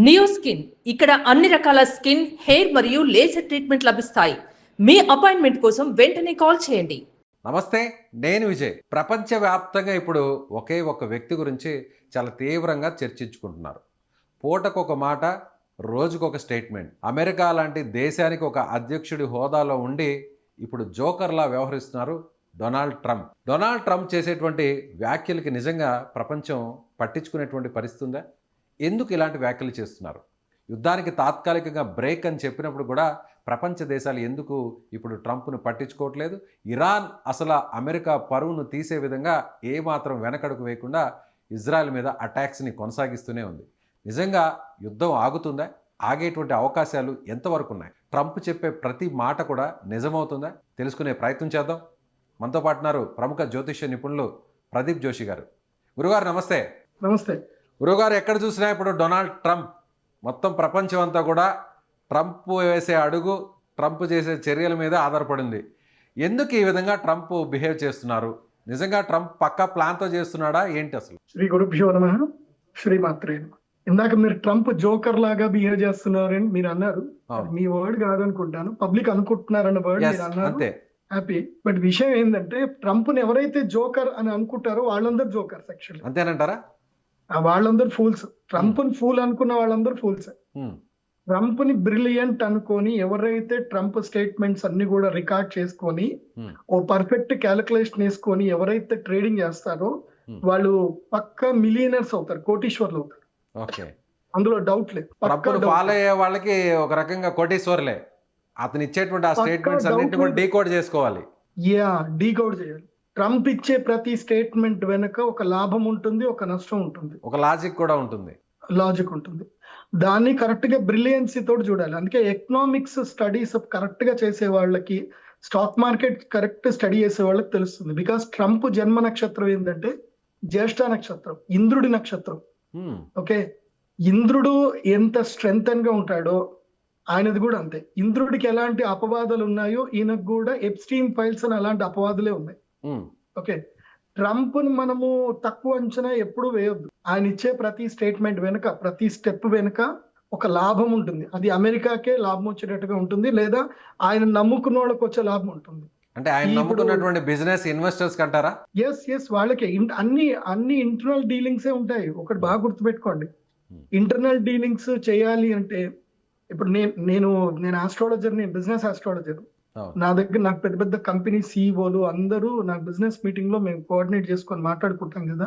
Neo skin ఇక్కడ అన్ని రకాల స్కిన్, హెయిర్ మరియు లేజర్ ట్రీట్మెంట్ లభిస్తాయి. మీ అపాయింట్మెంట్ కోసం వెంటనే కాల్ చేయండి. నమస్తే, నేను విజయ్. ప్రపంచవ్యాప్తంగా ఇప్పుడు ఒకే ఒక వ్యక్తి గురించి చాలా తీవ్రంగా చర్చించుకుంటున్నారు. పూటకొక మాట, రోజుకొక స్టేట్మెంట్. అమెరికా లాంటి దేశానికి ఒక అధ్యక్షుడి హోదాలో ఉండి ఇప్పుడు జోకర్లా వ్యవహరిస్తున్నారు డొనాల్డ్ ట్రంప్. డొనాల్డ్ ట్రంప్ చేసేటువంటి వ్యాఖ్యలకి నిజంగా ప్రపంచం పట్టించుకునేటువంటి పరిస్థితి ఉందా? ఎందుకు ఇలాంటి వ్యాఖ్యలు చేస్తున్నారు? యుద్ధానికి తాత్కాలికంగా బ్రేక్ అని చెప్పినప్పుడు కూడా ప్రపంచ దేశాలు ఎందుకు ఇప్పుడు ట్రంప్ను పట్టించుకోవట్లేదు? ఇరాన్ అసలు అమెరికా పరువును తీసే విధంగా ఏమాత్రం వెనకడుగు వేయకుండా ఇజ్రాయెల్ మీద అటాక్స్ని కొనసాగిస్తూనే ఉంది. నిజంగా యుద్ధం ఆగుతుందా? ఆగేటువంటి అవకాశాలు ఎంతవరకు ఉన్నాయి? ట్రంప్ చెప్పే ప్రతి మాట కూడా నిజమవుతుందా? తెలుసుకునే ప్రయత్నం చేద్దాం. మనతో పాటున్నారు ప్రముఖ జ్యోతిష్య నిపుణులు ప్రదీప్ జోషి గారు. గురుగారు నమస్తే. నమస్తే గురుగారు. ఎక్కడ చూసినా ఇప్పుడు డొనాల్డ్ ట్రంప్, మొత్తం ప్రపంచం అంతా కూడా ట్రంప్ వేసే అడుగు, ట్రంప్ చేసే చర్యల మీద ఆధారపడింది. ఎందుకు ఈ విధంగా ట్రంప్ బిహేవ్ చేస్తున్నారు? నిజంగా ట్రంప్ పక్కా ప్లాన్తో చేస్తున్నాడా ఏంటి అసలు? శ్రీ గురుభ్యో నమః, శ్రీమాత్రే నమః. ఇందాక మీరు ట్రంప్ జోకర్ లాగా బిహేవ్ చేస్తున్నారని మీరు అన్నారు. మీ వర్డ్ కాదనుకుంటాను, పబ్లిక్ అనుకుంటున్నారన్న వర్డ్ మీరు అన్నారు. అంతే, హ్యాపీ. బట్ విషయం ఏంటంటే ట్రంప్ ని ఎవరైతే జోకర్ అని అనుకుంటారో వాళ్ళందరూ జోకర్స్. యాక్చువల్లీ అంతేనంటారా? వాళ్ళందరూ ఫూల్స్. ట్రంప్ ని ఫూల్ అనుకున్న వాళ్ళందరూ ఫూల్స్. ట్రంప్ ని బ్రిలియంట్ అనుకొని ఎవరైతే ట్రంప్ స్టేట్మెంట్స్ అన్ని కూడా రికార్డ్ చేసుకొని ఓ పర్ఫెక్ట్ క్యాలిక్యులేషన్ వేసుకొని ఎవరైతే ట్రేడింగ్ చేస్తారో వాళ్ళు పక్క మిలియనర్స్ అవుతారు, కోటీశ్వర్లు అవుతారు. ఓకే, అందులో డౌట్ లేదు. ఫాలో అయ్యే వాళ్ళకి ఒక రకంగా కోటీశ్వర్లే. అతను ఇచ్చేటువంటి ఆ స్టేట్మెంట్స్ అన్నింటిని కూడా డీకోడ్ చేసుకోవాలి. డీకోడ్ చేయాలి. ట్రంప్ ఇచ్చే ప్రతి స్టేట్మెంట్ వెనుక ఒక లాభం ఉంటుంది, ఒక నష్టం ఉంటుంది, ఒక లాజిక్ కూడా ఉంటుంది. లాజిక్ ఉంటుంది. దాన్ని కరెక్ట్ గా బ్రిలియన్సీ తోటి చూడాలి. అందుకే ఎకనామిక్స్ స్టడీస్ కరెక్ట్ గా చేసే వాళ్ళకి, స్టాక్ మార్కెట్ కరెక్ట్ స్టడీ చేసే వాళ్ళకి తెలుస్తుంది. బికాస్ ట్రంప్ జన్మ నక్షత్రం ఏంటంటే జ్యేష్ఠ నక్షత్రం, ఇంద్రుడి నక్షత్రం. ఓకే, ఇంద్రుడు ఎంత స్ట్రెంగ్తన్ గా ఉంటాడో ఆయనది కూడా అంతే. ఇంద్రుడికి ఎలాంటి అపవాదాలు ఉన్నాయో ఈయనకు కూడా ఎప్స్టీన్ ఫైల్స్ అని అలాంటి అపవాదులే ఉన్నాయి. ఓకే, ట్రంప్ ని మనము తక్కువ అంచనా ఎప్పుడు వేయొద్దు. ఆయన ఇచ్చే ప్రతి స్టేట్మెంట్ వెనుక, ప్రతి స్టెప్ వెనుక ఒక లాభం ఉంటుంది. అది అమెరికాకే లాభం వచ్చేటట్టుగా ఉంటుంది, లేదా ఆయన నమ్ముకున్న వాళ్ళకి వచ్చే లాభం ఉంటుంది. అంటే ఆయన నమ్ముకున్నటువంటి బిజినెస్ ఇన్వెస్టర్స్ కంటారా? ఎస్, వాళ్ళకే అన్ని ఇంటర్నల్ డీలింగ్సే ఉంటాయి. ఒకటి బాగా గుర్తుపెట్టుకోండి, ఇంటర్నల్ డీలింగ్స్ చేయాలి అంటే ఇప్పుడు నేను ఆస్ట్రాలజర్ని, బిజినెస్ ఆస్ట్రాలజర్. నాకు పెద్ద పెద్ద కంపెనీ సిఇఓలు అందరూ నా బిజినెస్ మీటింగ్ లో మేము కోఆర్డినేట్ చేసుకొని మాట్లాడుకుంటాం కదా.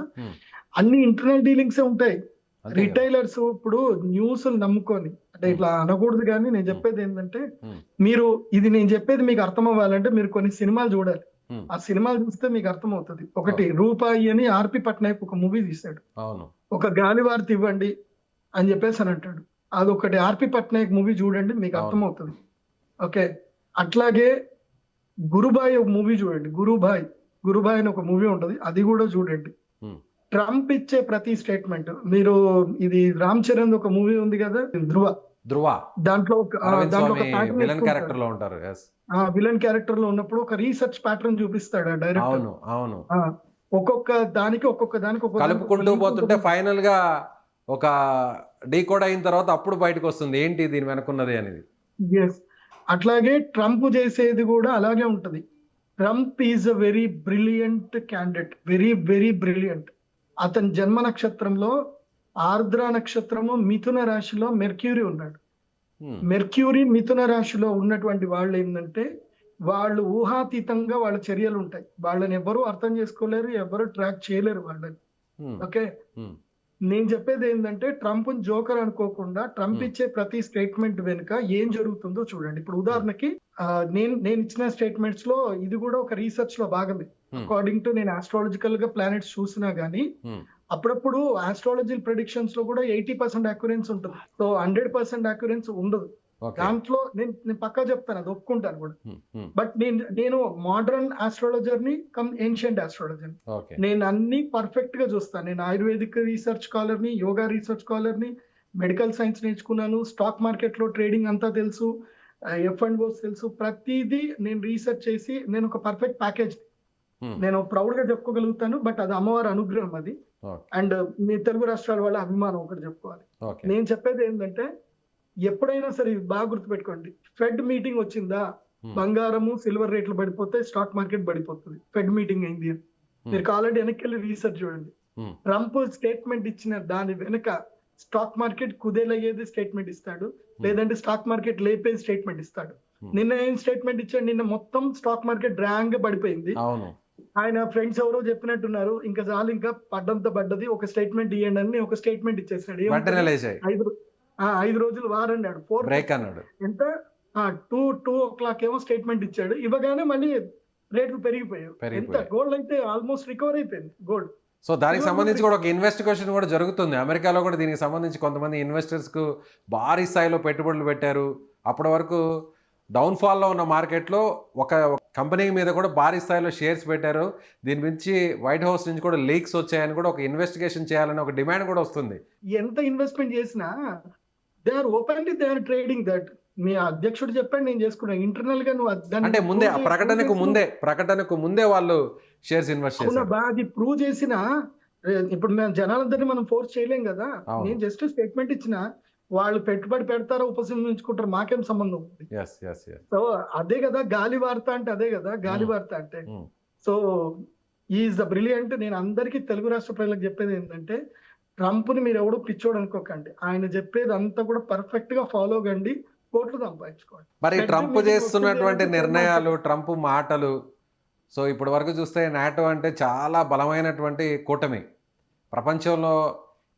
అన్ని ఇంటర్నల్ డీలింగ్సే ఉంటాయి. రిటైలర్స్ ఇప్పుడు న్యూస్ నమ్ముకొని, అంటే ఇట్లా అనకూడదు, కానీ నేను చెప్పేది ఏంటంటే మీరు ఇది నేను చెప్పేది మీకు అర్థం అవ్వాలంటే మీరు కొన్ని సినిమాలు చూడాలి. ఆ సినిమాలు చూస్తే మీకు అర్థం అవుతుంది. ఒకటి రూపాయి అని ఆర్పి పట్నాయక్ ఒక మూవీ తీశాడు. ఒక గాలివార్త ఇవ్వండి అని చెప్పేసి అని అంటాడు. అదొకటి ఆర్పి పట్నాయక్ మూవీ చూడండి, మీకు అర్థమవుతుంది. ఓకే, అట్లాగే గురుబాయ్ ఒక మూవీ చూడండి, గురుబాయ్ అని ఒక మూవీ ఉంటుంది, అది కూడా చూడండి. ట్రంప్ ఇచ్చే ప్రతి స్టేట్మెంట్ మీరు, ఇది రామ్ చరణ్ ఒక మూవీ ఉంది కదా, ధృవ, దాంట్లో ఒక విలన్ క్యారెక్టర్ లో ఉంటారు. విలన్ క్యారెక్టర్ లో ఉన్నప్పుడు ఒక రీసెర్చ్ ప్యాటర్న్ చూపిస్తాడు ఆ డైరెక్టర్. ఒక్కొక్క దానికి కలుపుకుంటూ పోతుంటే ఫైనల్ గా ఒక డీకోడ్ అయిన తర్వాత అప్పుడు బయటకు వస్తుంది ఏంటి దీని వెనుకున్నది అనేది. అట్లాగే ట్రంప్ చేసేది కూడా అలాగే ఉంటది. Trump is a very brilliant candidate, very very brilliant. అతని జన్మ నక్షత్రంలో ఆర్ద్ర నక్షత్రము మిథున రాశిలో మెర్క్యూరీ ఉన్నాడు. మెర్క్యూరీ మిథున రాశిలో ఉన్నటువంటి వాళ్ళు ఏంటంటే వాళ్ళు ఊహాతీతంగా వాళ్ళ చర్యలు ఉంటాయి. వాళ్ళని ఎవరు అర్థం చేసుకోలేరు, ఎవరు ట్రాక్ చేయలేరు వాళ్ళని. ఓకే, నేను చెప్పేది ఏంటంటే ట్రంప్ జోకర్ అనుకోకుండా ట్రంప్ ఇచ్చే ప్రతి స్టేట్మెంట్ వెనుక ఏం జరుగుతుందో చూడండి. ఇప్పుడు ఉదాహరణకి నేను ఇచ్చిన స్టేట్మెంట్స్ లో ఇది కూడా ఒక రీసెర్చ్ లో భాగమే. అకార్డింగ్ టు నేను ఆస్ట్రాలజికల్ గా ప్లానెట్స్ చూసినా గానీ అప్పుడప్పుడు ఆస్ట్రాలజీ ప్రెడిక్షన్స్ లో కూడా 80% అక్యురెన్స్ ఉంటుంది. సో 100% అక్యురెన్స్ ఉండదు. దాంట్లో నేను పక్కా చెప్తాను, అది ఒప్పుకుంటాను కూడా. బట్ నేను మోడర్న్ ఆస్ట్రాలజర్ ని కమ్ ఏన్షియంట్ ఆస్ట్రాలజర్ ని, నేను అన్ని పర్ఫెక్ట్ గా చూస్తాను. నేను ఆయుర్వేదిక్ రీసెర్చ్ స్కాలర్ ని, యోగా రీసెర్చ్ స్కాలర్ ని, మెడికల్ సైన్స్ నేర్చుకున్నాను, స్టాక్ మార్కెట్ లో ట్రేడింగ్ అంతా తెలుసు, F&Os తెలుసు. ప్రతిదీ నేను రీసెర్చ్ చేసి నేను ఒక పర్ఫెక్ట్ ప్యాకేజ్ నేను ప్రౌడ్ గా చెప్పుకోగలుగుతాను, బట్ అది అమ్మవారి అనుగ్రహం అది. ఓకే. అండ్ మీ తెలుగు రాష్ట్రాల వాళ్ళ అభిమానం ఒకటి చెప్పుకోవాలి. ఓకే. నేను చెప్పేది ఏంటంటే, ఎప్పుడైనా సరే ఇది బాగా గుర్తుపెట్టుకోండి, ఫెడ్ మీటింగ్ వచ్చిందా బంగారము సిల్వర్ రేట్లు పడిపోతే స్టాక్ మార్కెట్ పడిపోతుంది. ఫెడ్ మీటింగ్ అయింది అని మీరు ఆల్రెడీ వెనక్కి వెళ్ళి రీసెర్చ్ చూడండి. ట్రంప్ స్టేట్మెంట్ ఇచ్చిన దాని వెనుక స్టాక్ మార్కెట్ కుదేలయ్యేది స్టేట్మెంట్ ఇస్తాడు, లేదంటే స్టాక్ మార్కెట్ లేపేది స్టేట్మెంట్ ఇస్తాడు. నిన్న ఏం స్టేట్మెంట్ ఇచ్చాడు? నిన్న మొత్తం స్టాక్ మార్కెట్ డ్రాంగ్ గా పడిపోయింది. అవును. ఆయన ఫ్రెండ్స్ ఎవరో చెప్పినట్టున్నారు, ఇంకా చాలు, ఇంకా పడ్డంత పడ్డది, ఒక స్టేట్మెంట్ ఇవ్వండి అని ఒక స్టేట్మెంట్ ఇచ్చేసాడు. వెంటనే లేచాయి. 5 రోజులు వారన్నాడు, 4 బ్రేక్ అన్నాడు. ఎంత 2 o'clock ఏమో స్టేట్మెంట్ ఇచ్చాడు. ఇవ్వగానే మళ్ళీ రేట్లు పెరిగిపోయాయి. ఎంత గోల్డ్ అయితే ఆల్మోస్ట్ రికవర్ అయిపోయింది గోల్డ్. సో దానికి సంబంధించి కూడా ఒక ఇన్వెస్టిగేషన్ కూడా జరుగుతుంది అమెరికాలో కూడా. దీనికి సంబంధించి కొంతమంది ఇన్వెస్టర్స్ కు భారీ స్థాయిలో పెట్టుబడులు పెట్టారు. అప్పటి వరకు డౌన్ఫాల్లో ఉన్న మార్కెట్లో ఒక కంపెనీ మీద కూడా భారీ స్థాయిలో షేర్స్ పెట్టారు. దీని నుంచి వైట్ హౌస్ నుంచి కూడా లీక్స్ వచ్చాయని కూడా ఒక ఇన్వెస్టిగేషన్ చేయాలని ఒక డిమాండ్ కూడా వస్తుంది. ఎంత ఇన్వెస్ట్మెంట్ చేసినా they are openly they are trading that. మీ అధ్యక్షుడు చెప్పాడు, నేను చేసుకున్నాను. ఇంటర్నల్ గా నువ్వు అంటే ముందే ప్రకటనకు ముందే వాళ్ళు షేర్స్ ఇన్వెస్ట్ చేశారు. అది ప్రూవ్ చేసిన ఇప్పుడు మేము జనాలందరినీ మనం ఫోర్స్ చేయలేం కదా. నేను జస్ట్ స్టేట్మెంట్ ఇచ్చిన, వాళ్ళు పెట్టుబడి పెడతారో ఉపసంహరించుకుంటారు, మాకేం సంబంధం ఉంది. సో అదే కదా గాలి వార్త అంటే, అదే కదా గాలి వార్త అంటే. So is the brilliant. నేను అందరికీ తెలుగు రాష్ట్ర ప్రజలకు చెప్పేది ఏంటంటే, ట్రంప్ ని మీరు ఎవడు పిచ్చోడు అనుకోకండి. ఆయన చెప్పేది అంతా కూడా పర్ఫెక్ట్ గా ఫాలో కండి, కోట్లు సంపాదించుకోండి. మరి ట్రంప్ చేస్తున్నటువంటి నిర్ణయాలు, ట్రంప్ మాటలు, సో ఇప్పటి వరకు చూస్తే నాటో అంటే చాలా బలమైనటువంటి కూటమి. ప్రపంచంలో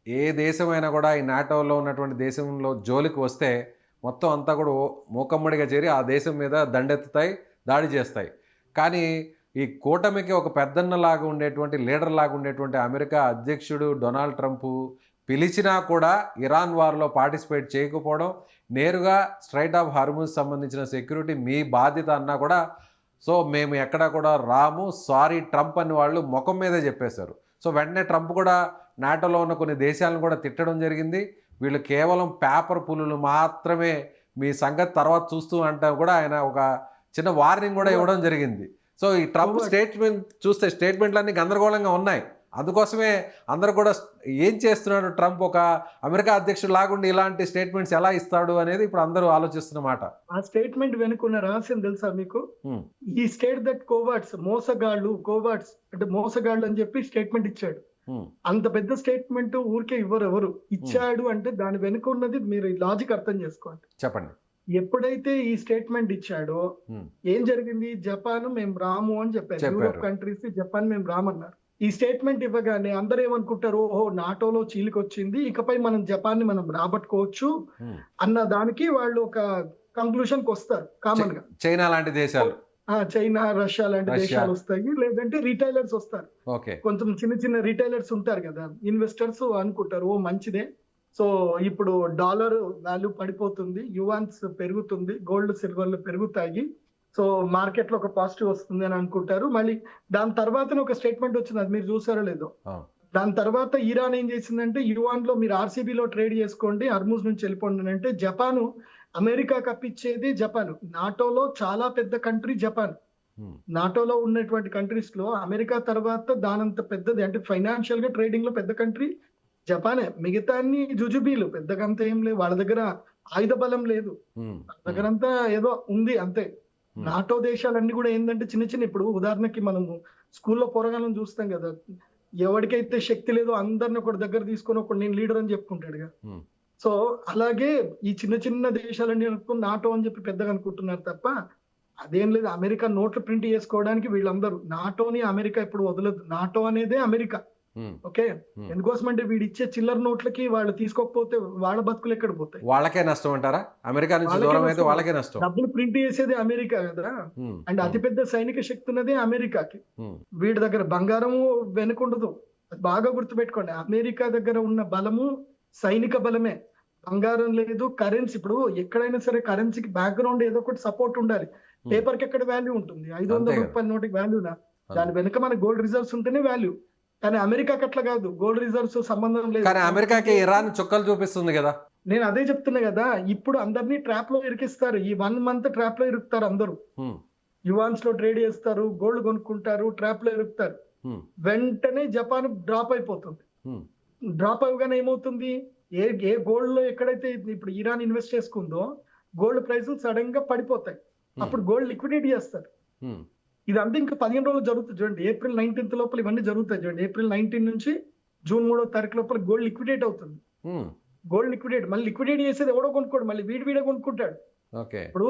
ఏ దేశమైనా కూడా ఈ నాటోలో ఉన్నటువంటి దేశంలో జోలికి వస్తే మొత్తం అంతా కూడా మూకమ్మడిగా చేరి ఆ దేశం మీద దండెత్తుతాయి, దాడి చేస్తాయి. కానీ ఈ కూటమికి ఒక పెద్దన్నలాగా ఉండేటువంటి లీడర్ లాగా ఉండేటువంటి అమెరికా అధ్యక్షుడు డొనాల్డ్ ట్రంప్ పిలిచినా కూడా ఇరాన్ వార్లో పార్టిసిపేట్ చేయకపోవడం, నేరుగా స్ట్రైట్ ఆఫ్ హార్మూజ్ సంబంధించిన సెక్యూరిటీ మీ బాధ్యత అన్నా కూడా, సో మేము ఎక్కడా కూడా రాము, సారీ ట్రంప్ అని వాళ్ళు ముఖం మీదే చెప్పేశారు. సో వెంటనే ట్రంప్ కూడా నాటోలో ఉన్న కొన్ని దేశాలను కూడా తిట్టడం జరిగింది. వీళ్ళు కేవలం పేపర్ పులులు మాత్రమే, మీ సంగతి తర్వాత చూస్తూ అంటే కూడా ఆయన ఒక చిన్న వార్నింగ్ కూడా ఇవ్వడం జరిగింది. సో ఈ ట్రంప్ స్టేట్మెంట్ చూస్తే స్టేట్మెంట్లన్నీ గందరగోళంగా ఉన్నాయి. అందుకోసమే అందరూ కూడా ఏం చేస్తున్నాడు ట్రంప్, ఒక అమెరికా అధ్యక్షుడు లాగుండి ఇలాంటి స్టేట్మెంట్స్ ఎలా ఇస్తాడు అనేది ఇప్పుడు అందరూ ఆలోచిస్తున్నమాట. ఆ స్టేట్మెంట్ వెనుకున్న రహస్యం తెలుసా మీకు? ఈ స్టేట్ దట్ కోవాట్స్, కోవాట్స్ అంటే మోసగాళ్ళు అని చెప్పి స్టేట్మెంట్ ఇచ్చాడు. అంత పెద్ద స్టేట్మెంట్ ఊరికే ఎవరు ఇచ్చాడు అంటే దాని వెనుక ఉన్నది మీరు లాజిక్ అర్థం చేసుకోండి. చెప్పండి. ఎప్పుడైతే ఈ స్టేట్మెంట్ ఇచ్చాడో ఏం జరిగింది? జపాన్ మేము రాము అని చెప్పారు. యూరోప్ కంట్రీస్ జపాన్ మేము రామన్నారు. ఈ స్టేట్మెంట్ ఇవ్వగానే అందరూ ఏమనుకుంటారు, ఓహో నాటోలో చీలికొచ్చింది, ఇకపై మనం జపాన్ ని మనం రాబట్టుకోవచ్చు అన్న దానికి వాళ్ళు ఒక కంక్లూషన్ కి వస్తారు. కామన్ గా చైనా లాంటి దేశాలు, చైనా, రష్యా లాంటి దేశాలు వస్తాయి, లేదంటే రిటైలర్స్ వస్తారు. కొంచెం చిన్న రిటైలర్స్ ఉంటారు కదా, ఇన్వెస్టర్స్ అనుకుంటారు ఓ మంచిదే, సో ఇప్పుడు డాలర్ వాల్యూ పడిపోతుంది, యువాన్స్ పెరుగుతుంది, గోల్డ్ సిల్వర్లు పెరుగుతాయి, సో మార్కెట్ లో ఒక పాజిటివ్ వస్తుంది అని అనుకుంటారు. మళ్ళీ దాని తర్వాత ఒక స్టేట్మెంట్ వచ్చింది, అది మీరు చూసారో లేదో. దాని తర్వాత ఇరాన్ ఏం చేసిందంటే, యువాన్ లో మీరు ఆర్సీబీలో ట్రేడ్ చేసుకోండి, హర్మూజ్ నుంచి వెళ్ళిపోండి అంటే, జపాన్ అమెరికా కప్పిచ్చేది జపాన్. నాటోలో చాలా పెద్ద కంట్రీ జపాన్. నాటోలో ఉన్నటువంటి కంట్రీస్ లో అమెరికా తర్వాత దానంత పెద్దది, అంటే ఫైనాన్షియల్ గా ట్రేడింగ్ లో పెద్ద కంట్రీ జపానే. మిగతా అన్ని జుజుబీలు, పెద్దగంతా ఏం లేవు వాళ్ళ దగ్గర, ఆయుధ బలం లేదు వాళ్ళ దగ్గరంతా, ఏదో ఉంది అంతే. నాటో దేశాలన్నీ కూడా ఏంటంటే చిన్న ఇప్పుడు ఉదాహరణకి మనము స్కూల్లో పోరగాళ్ళని చూస్తాం కదా, ఎవరికైతే శక్తి లేదో అందరిని ఒకటి దగ్గర తీసుకొని ఒకటి నేను లీడర్ అని చెప్పుకుంటాడుగా. సో అలాగే ఈ చిన్న దేశాలన్నీ అనుకుని నాటో అని చెప్పి పెద్దగా అనుకుంటున్నారు తప్ప అదేం లేదు. అమెరికా నోట్లు ప్రింట్ చేసుకోవడానికి వీళ్ళందరూ, నాటోని అమెరికా ఇప్పుడు వదలదు. నాటో అనేదే అమెరికా. ఓకే, ఎందుకోసమంటే వీడు ఇచ్చే చిల్లర నోట్లకి వాళ్ళు తీసుకోకపోతే వాళ్ళ బతుకులు ఎక్కడ పోతాయి? వాళ్ళకే నష్టం అంటారా? అమెరికా నుంచి దూరం అయితే వాళ్ళకే నష్టం. డబ్బులు ప్రింట్ చేసేది అమెరికా కదా, అండ్ అతిపెద్ద సైనిక శక్తి ఉన్నదే అమెరికాకి. వీడి దగ్గర బంగారము వెనుకుండదు, బాగా గుర్తుపెట్టుకోండి. అమెరికా దగ్గర ఉన్న బలము సైనిక బలమే, బంగారం లేదు, కరెన్సీ. ఇప్పుడు ఎక్కడైనా సరే కరెన్సీకి బ్యాక్గ్రౌండ్ ఏదో ఒకటి సపోర్ట్ ఉండాలి. పేపర్ కి ఎక్కడ వాల్యూ ఉంటుంది? 500 రూపాయల నోటికి వాల్యూనా? దాని వెనుక మన గోల్డ్ రిజర్వ్స్ ఉంటేనే వాల్యూ. కానీ అమెరికాకి అట్లా కాదు, గోల్డ్ రిజర్వ్స్ సంబంధం లేదు. కానీ అమెరికాకి ఇరాన్ చుక్కలు చూపిస్తుంది కదా. నేను అదే చెప్తున్నా కదా, ఇప్పుడు అందరినీ ట్రాప్ లో ఇరికిస్తారు. ఈ 1 month ట్రాప్ లో ఇరుకుతారు అందరూ. యువాన్స్ లో ట్రేడ్ చేస్తారు, గోల్డ్ కొనుక్కుంటారు, ట్రాప్ లో ఇరుకుతారు. హ్మ్. వెంటనే జపాన్ డ్రాప్ అయిపోతుంది. హ్మ్. డ్రాప్ అవగానే ఏమవుతుంది, ఏ ఏ గోల్డ్ లో ఎక్కడైతే ఇప్పుడు ఇరాన్ ఇన్వెస్ట్ చేసుకుందో గోల్డ్ ప్రైస్ సడన్ గా పడిపోతాయి. అప్పుడు గోల్డ్ లిక్విడేట్ చేస్తారు. హ్మ్. ఇదంతా ఇంకా 15 రోజులు జరుగుతుంది చూడండి. ఏప్రిల్ 19th లోపల ఇవన్నీ జరుగుతాయి చూడండి. ఏప్రిల్ 19 నుంచి జూన్ 3వ తారీఖు లోపల గోల్డ్ లిక్విడేట్ అవుతుంది. హ్మ్. గోల్డ్ లిక్విడేట్ మళ్ళీ లిక్విడేట్ చేసేది ఎవడో కొనుక్కోడు, మళ్ళీ వీడే కొనుక్కుంటాడు. ఓకే. ఇప్పుడు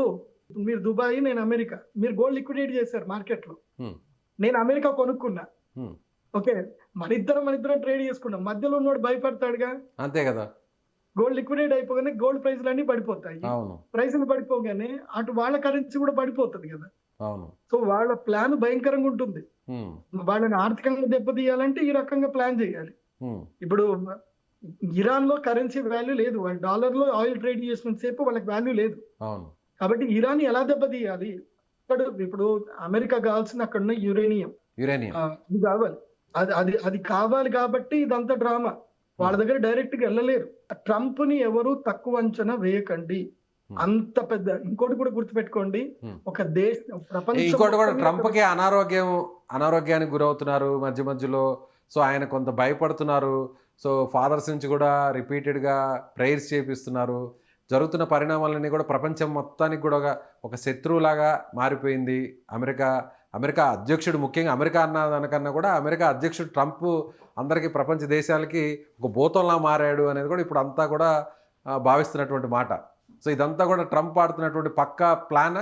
మీరు దుబాయ్, నేను అమెరికా, మీరు గోల్డ్ లిక్విడేట్ చేశారు మార్కెట్ లో, హ్మ్. నేను అమెరికా కొనుక్కున్నా. హ్మ్. ఓకే, మన ఇద్దరం ట్రేడ్ చేసుకున్నాం, మధ్యలో ఉన్నోడు భయపడతాడుగా. అంతే కదా. గోల్డ్ లిక్విడేట్ అయిపోగానే గోల్డ్ ప్రైస్లు అన్ని పడిపోతాయి. అవును. ప్రైస్లు పడిపోగానే అటు వాళ్ళ కరెన్సీ కూడా పడిపోతుంది కదా. అవును. సో వాళ్ళ ప్లాన్ భయంకరంగా ఉంటుంది. హ్మ్. వాళ్ళని ఆర్థికంగా దెబ్బతీయాలంటే ఈ రకంగా ప్లాన్ చేయాలి. హ్మ్. ఇప్పుడు ఇరాన్ లో కరెన్సీ వాల్యూ లేదు, వాళ్ళు డాలర్ లో ఆయిల్ ట్రేడ్ చేసినంత సేపు వాళ్ళకి వాల్యూ లేదు. అవును. కాబట్టి ఇరాన్ ఎలా దెబ్బతీయాలి, ఇప్పుడు అమెరికా కావాల్సిన అక్కడ ఉన్న యురేనియం, యురేనియం. ఇది కావాలి. అది కావాలి కాబట్టి ఇదంతా డ్రామా. వాళ్ళ దగ్గర డైరెక్ట్ గా వెళ్ళలేరు. ట్రంప్ ని ఎవరు తక్కువ అంచనా వేయకండి. అంత పెద్ద, ఇంకోటి కూడా గుర్తుపెట్టుకోండి, ఒక ప్రపంచం ఇంకోటి కూడా, మొత్తం ట్రంప్కి అనారోగ్యానికి గురవుతున్నారు మధ్య మధ్యలో. సో ఆయన కొంత భయపడుతున్నారు. సో ఫాదర్స్ నుంచి కూడా రిపీటెడ్గా ప్రేయర్స్ చేపిస్తున్నారు. జరుగుతున్న పరిణామాలన్నీ కూడా ప్రపంచం మొత్తానికి కూడా ఒక శత్రువులాగా మారిపోయింది. అమెరికా అధ్యక్షుడు, ముఖ్యంగా అమెరికా అన్న దానికన్నా కూడా అమెరికా అధ్యక్షుడు ట్రంప్ అందరికీ, ప్రపంచ దేశాలకి ఒక భూతంలా మారాడు అనేది కూడా ఇప్పుడు అంతా కూడా భావిస్తున్నటువంటి మాట. సో ఇదంతా కూడా ట్రంప్ ఆడుతున్నటువంటి పక్కా plan.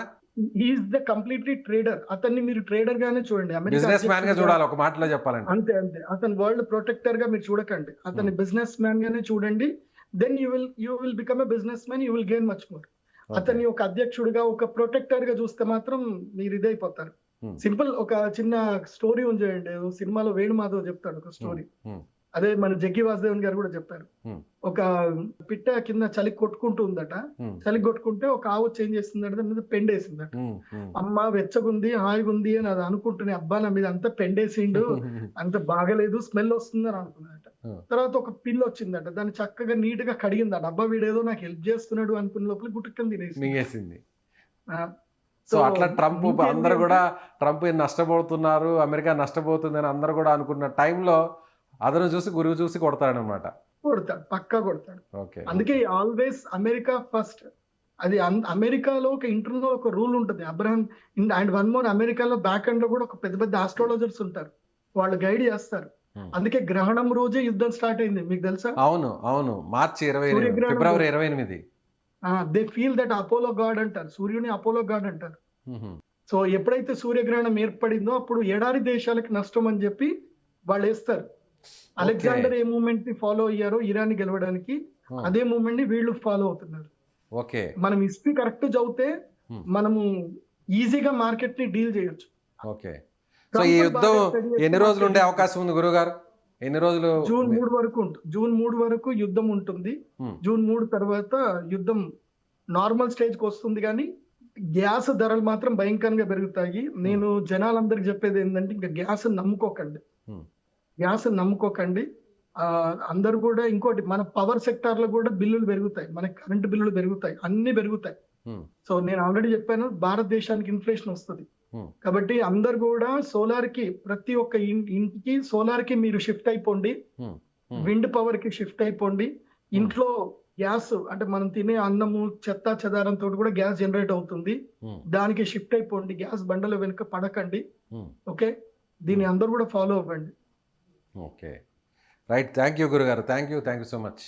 Is the completely trader. అతన్ని మీరు ట్రేడర్ గానే చూడండి, బిజినెస్ మ్యాన్ గా చూడాలి ఒక మాటలో చెప్పాలంటే. అంతే. అతను వరల్డ్ ప్రొటెక్టర్ గా మీరు చూడకండి, అతన్ని బిజినెస్ మ్యాన్ గానే చూడండి. Then you will become a business man, you will gain much more. అతన్ని ఒక అధ్యక్షుడిగా, ఒక ప్రొటెక్టర్ గా చూస్తే మాత్రం మీరు ఇదైపోతారు. సింపుల్ ఒక చిన్న స్టోరీ ఉంచేయండి. సినిమాలో వేణుమాధవ్ చెప్తాడు ఒక స్టోరీ, అదే మన జగ్గి వాసుదేవన్ గారు కూడా చెప్పారు. ఒక పిట్ట కింద చలి కొట్టుకుంటూ ఉందట. చలి కొట్టుకుంటే ఒక ఆవు చేంజ్ చేస్తుందట, దాని మీద పెండేసిందట. అమ్మ వెచ్చగుంది, హాయిగుంది అని అది అనుకుంటున్నా, అబ్బా నా మీద అంతా పెండేసిండు, అంత బాగలేదు, స్మెల్ వస్తుంది అని అనుకున్నదట. తర్వాత ఒక పిల్లి వచ్చిందట, దాన్ని చక్కగా నీట్ గా కడిగిందట. అబ్బా వీడేదో నాకు హెల్ప్ చేస్తున్నాడు అనుకున్న లోపల గుట్టుకని తినేసింది. సో అట్లా ట్రంప్ అందరు కూడా, ట్రంప్ నష్టపోతున్నారు, అమెరికా నష్టపోతుంది అని అందరు కూడా అనుకున్న టైంలో అతను చూసి, గురువు చూసి కొడతాడనమాట. కొడతాడు, పక్కా కొడతాడు. అందుకే ఆల్వేస్ అమెరికా ఫస్ట్. అది అమెరికాలో ఒక ఇంటర్నల్ ఒక రూల్ ఉంటుంది, అబ్రహం అండ్ వన్ మోర్, అమెరికాలో బ్యాక్ ఎండ్ లో కూడా ఒక పెద్ద పెద్ద ఆస్ట్రాలజర్స్ ఉంటారు, వాళ్ళు గైడ్ చేస్తారు. అందుకే గ్రహణం రోజే యుద్ధం స్టార్ట్ అయింది, మీకు తెలుసా? అవును మార్చి 28, ఫిబ్రవరి 28. They feel that Apollo God అంటారు, సూర్యుని అపోలో గాడ్ అంటారు. సో ఎప్పుడైతే సూర్యగ్రహణం ఏర్పడిందో అప్పుడు ఎడారి దేశాలకు నష్టం అని చెప్పి వాళ్ళు వేస్తారు. అలెగ్జాండర్ ఏ మూవ్మెంట్ ని ఫాలో అయ్యారో ఇరాన్ గెలవడానికి, అదే మూవ్మెంట్ ని వీళ్ళు ఫాలో అవుతున్నారు. మనం హిస్టరీ కరెక్ట్ చదివితే మనము ఈజీగా మార్కెట్ ని డీల్ చేయొచ్చు. సో ఈ యుద్ధం ఎన్ని రోజులు ఉండే అవకాశం ఉంది గురుగారు? ఎన్ని రోజులు? జూన్ 3 వరకు ఉంటుంది. జూన్ 3 వరకు యుద్ధం ఉంటుంది. జూన్ 3 తర్వాత యుద్ధం నార్మల్ స్టేజ్ కి వస్తుంది, కానీ గ్యాస్ ధరలు మాత్రం భయంకరంగా పెరుగుతాయి. నేను జనాలందరికి చెప్పేది ఏంటంటే, ఇంకా గ్యాస్ నమ్ముకోకండి. అందరూ కూడా, ఇంకోటి, మన పవర్ సెక్టార్ లో కూడా బిల్లులు పెరుగుతాయి, మన కరెంటు బిల్లులు పెరుగుతాయి, అన్ని పెరుగుతాయి. సో నేను ఆల్రెడీ చెప్పాను, భారతదేశానికి ఇన్ఫ్లేషన్ వస్తుంది. కాబట్టి అందరు కూడా సోలార్ కి, ప్రతి ఒక్క ఇంటికి సోలార్ కి మీరు షిఫ్ట్ అయిపోండి, విండ్ పవర్ కి షిఫ్ట్ అయిపోండి. ఇంట్లో గ్యాస్ అంటే మనం తినే అన్నము చెత్త చెదారంతో కూడా గ్యాస్ జనరేట్ అవుతుంది, దానికి షిఫ్ట్ అయిపోండి. గ్యాస్ బండల వెనుక పడకండి. ఓకే, దీన్ని అందరూ కూడా ఫాలో అవ్వండి. Okay, right. థ్యాంక్ యూ గురుగారు. Thank you so much.